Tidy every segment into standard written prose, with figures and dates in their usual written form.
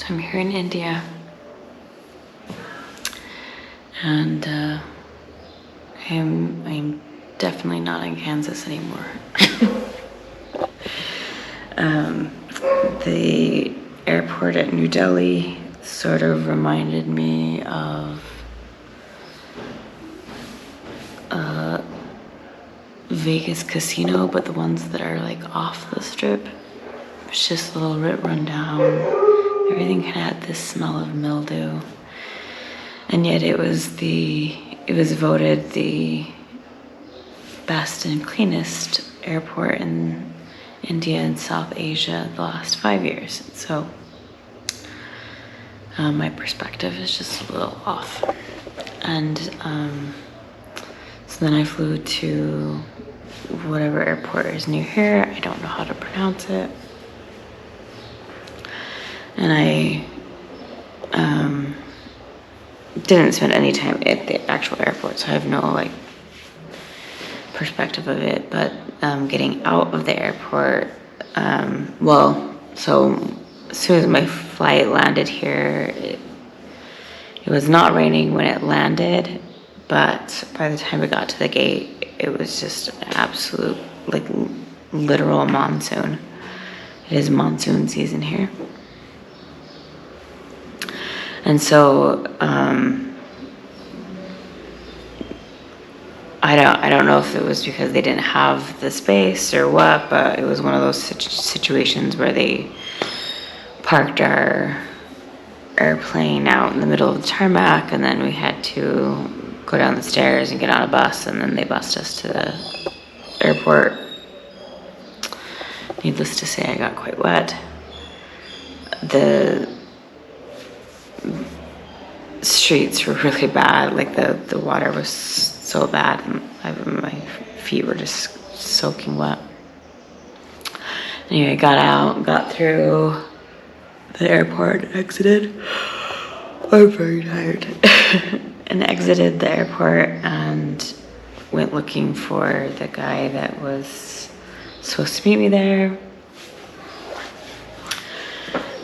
So I'm here in India, and I'm definitely not in Kansas anymore. The airport at New Delhi sort of reminded me of Vegas casino, but the ones that are like off the strip. It's just a little bit run down. Everything kind of had this smell of mildew, and yet it was voted the best and cleanest airport in India and South Asia the last 5 years. So my perspective is just a little off. And so then I flew to whatever airport is near here. I don't know how to pronounce it. And I didn't spend any time at the actual airport, so I have no like perspective of it. But getting out of the airport, so as soon as my flight landed here, it was not raining when it landed, but by the time we got to the gate, it was just an absolute, like, literal monsoon. It is monsoon season here. And so I don't know if it was because they didn't have the space or what, but it was one of those situations where they parked our airplane out in the middle of the tarmac, and then we had to go down the stairs and get on a bus, and then they bused us to the airport. Needless to say, I got quite wet. The streets were really bad. Like the water was so bad, and my feet were just soaking wet. Anyway, got out, got through the airport, exited. I'm very tired. And exited the airport and went looking for the guy that was supposed to meet me there.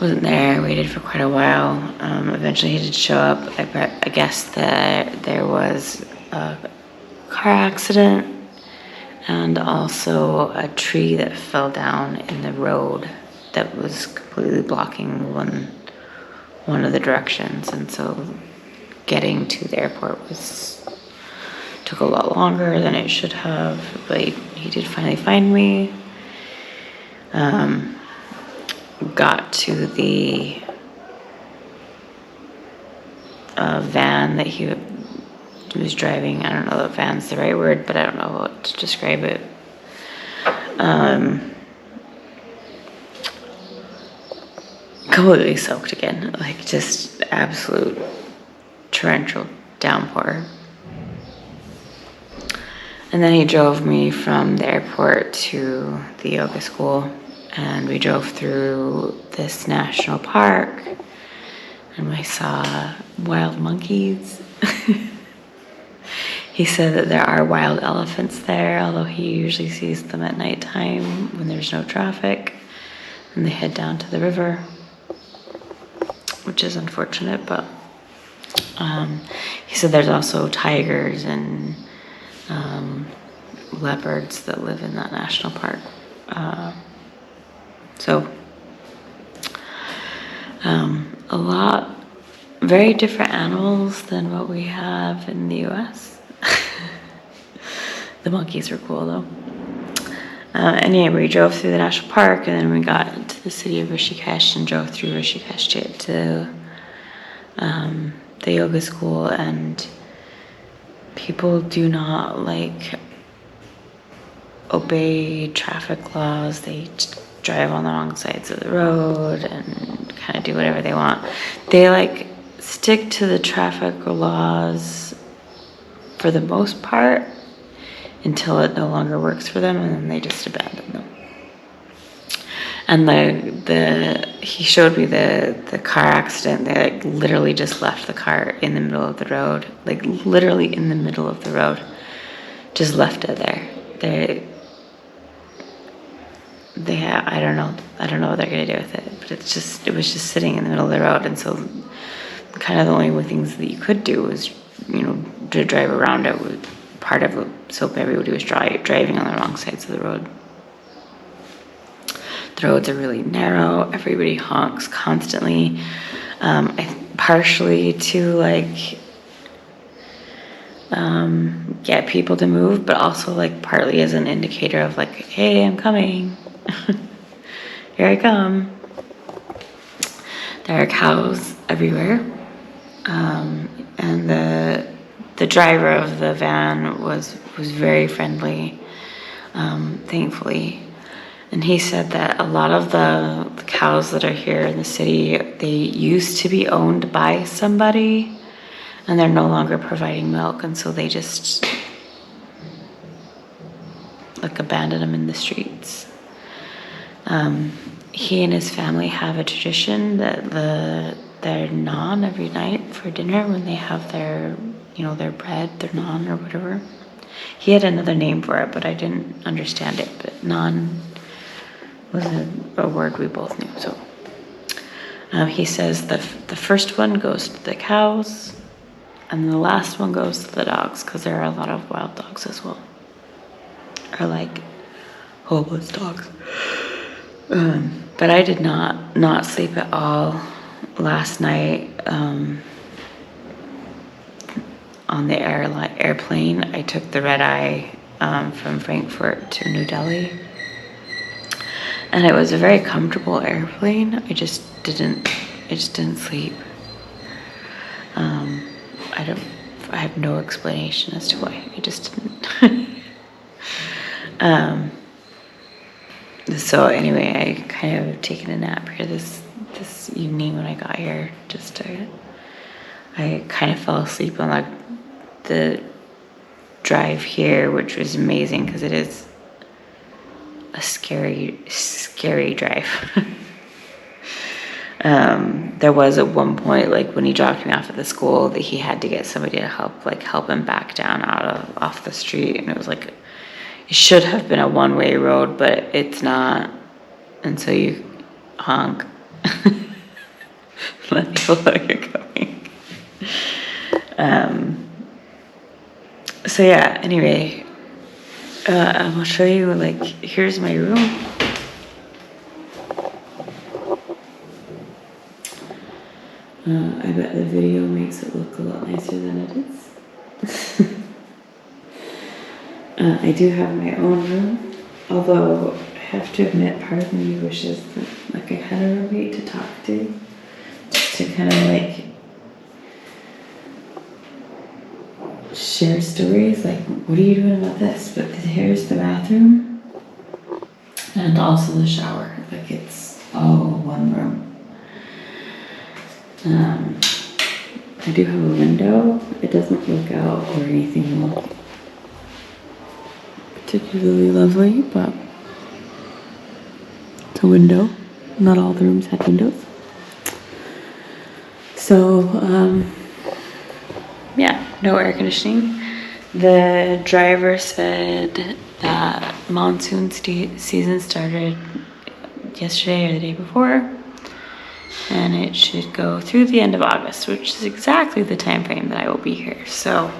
Wasn't there. I waited for quite a while. Eventually he did show up. I guess that there was a car accident and also a tree that fell down in the road that was completely blocking one of the directions, and so getting to the airport took a lot longer than it should have, but he did finally find me. Got to the van that he was driving. I don't know if van's the right word, but I don't know what to describe it. Completely soaked again, like just absolute torrential downpour. And then he drove me from the airport to the yoga school, and we drove through this national park, and I saw wild monkeys. He said that there are wild elephants there, although he usually sees them at nighttime when there's no traffic, and they head down to the river, which is unfortunate, but he said there's also tigers and leopards that live in that national park. So a lot, very different animals than what we have in the US. The monkeys were cool though. Anyway, we drove through the national park, and then we got into the city of Rishikesh and drove through Rishikesh to the yoga school. And people do not like obey traffic laws. They drive on the wrong sides of the road and kind of do whatever they want. They like stick to the traffic laws for the most part until it no longer works for them, and then they just abandon them. And he showed me the car accident. They like literally just left the car in the middle of the road, like literally in the middle of the road, just left it there. I don't know what they're gonna do with it, but it was just sitting in the middle of the road, and so kind of the only things that you could do was, you know, to drive around it with part of it, so everybody was driving on the wrong sides of the road. The roads are really narrow, everybody honks constantly, partially to like get people to move, but also like partly as an indicator of like, hey, I'm coming. Here I come. There are cows everywhere. And the driver of the van was very friendly, thankfully. And he said that a lot of the cows that are here in the city, they used to be owned by somebody, and they're no longer providing milk, and so they just like abandon them in the streets. He and his family have a tradition that their naan every night for dinner, when they have their, you know, their bread, their naan or whatever. He had another name for it, but I didn't understand it. But naan was a word we both knew. So he says the first one goes to the cows, and the last one goes to the dogs, because there are a lot of wild dogs as well, or like homeless dogs. But I did not sleep at all last night on the airplane. I took the red eye from Frankfurt to New Delhi, and it was a very comfortable airplane. I just didn't sleep. I have no explanation as to why. I just didn't. So anyway, I kind of have taken a nap here this evening when I got here. I kind of fell asleep on the drive here, which was amazing because it is a scary drive. There was at one point, like when he dropped me off at the school, that he had to get somebody to help him back down off the street, and it was like, it should have been a one-way road, but it's not, and so you honk. Let people know you're coming. So yeah, anyway, I'll show you, like, here's my room. I bet the video makes it look a lot nicer than it is. I do have my own room, although I have to admit part of me wishes that like I had a roommate to talk to, just to kind of like share stories, like, what are you doing about this? But here's the bathroom and also the shower, like it's all one room. I do have a window. It doesn't look out or anything particularly lovely, but it's a window. Not all the rooms had windows. So, yeah, no air conditioning. The driver said that monsoon season started yesterday or the day before, and it should go through the end of August, which is exactly the time frame that I will be here. So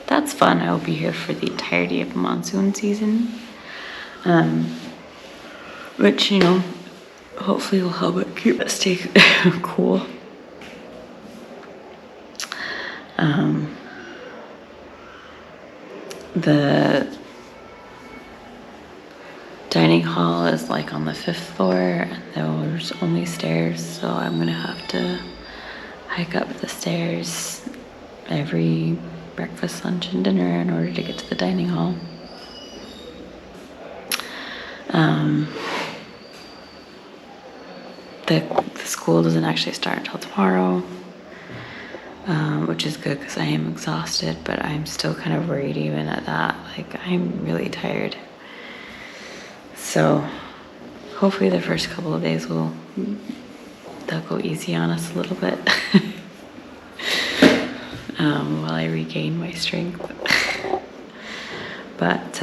that's fun. I will be here for the entirety of monsoon season, which, you know, hopefully will help it keep it stay cool. The dining hall is like on the 5th floor, and there's only stairs, so I'm gonna have to hike up the stairs every breakfast, lunch, and dinner in order to get to the dining hall. The school doesn't actually start until tomorrow, which is good because I am exhausted, but I'm still kind of worried even at that. Like, I'm really tired. So hopefully the first couple of days they'll go easy on us a little bit while I regain my strength. But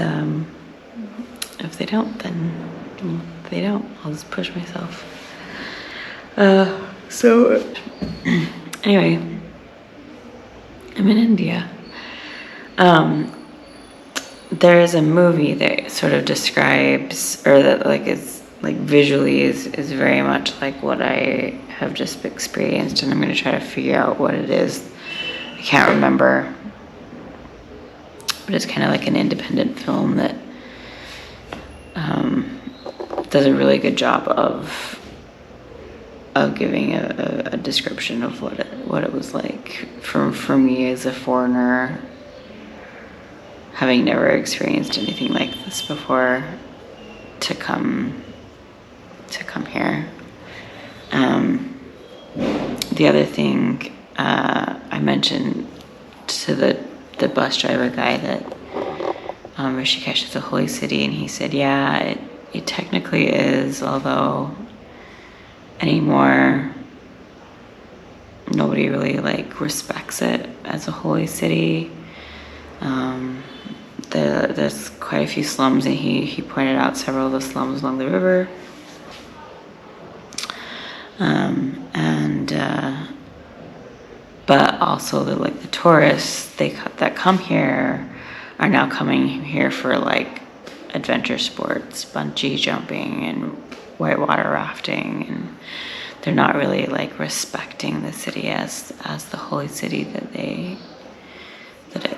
if they don't, then They don't. I'll just push myself. So anyway, I'm in India. There is a movie that sort of describes, or that like is like visually is very much like what I have just experienced, and I'm going to try to figure out what it is. I can't remember, but it's kind of like an independent film that does a really good job of giving a description of what it was like for me as a foreigner, having never experienced anything like this before, to come here. The other thing I mentioned to the bus driver guy that Rishikesh is a holy city, and he said, yeah, it technically is, although anymore nobody really like respects it as a holy city. There's quite a few slums, and he pointed out several of the slums along the river. But also the tourists that come here are now coming here for like adventure sports, bungee jumping and whitewater rafting, and they're not really like respecting the city as the holy city that it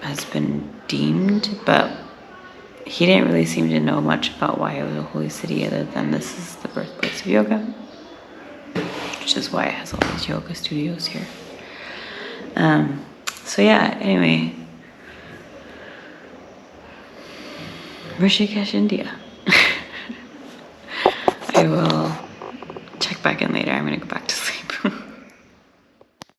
has been deemed. But he didn't really seem to know much about why it was a holy city, other than this is the birthplace of yoga, which is why it has all these yoga studios here. So yeah, anyway, Rishikesh, India. I will check back in later. I'm gonna go back to sleep.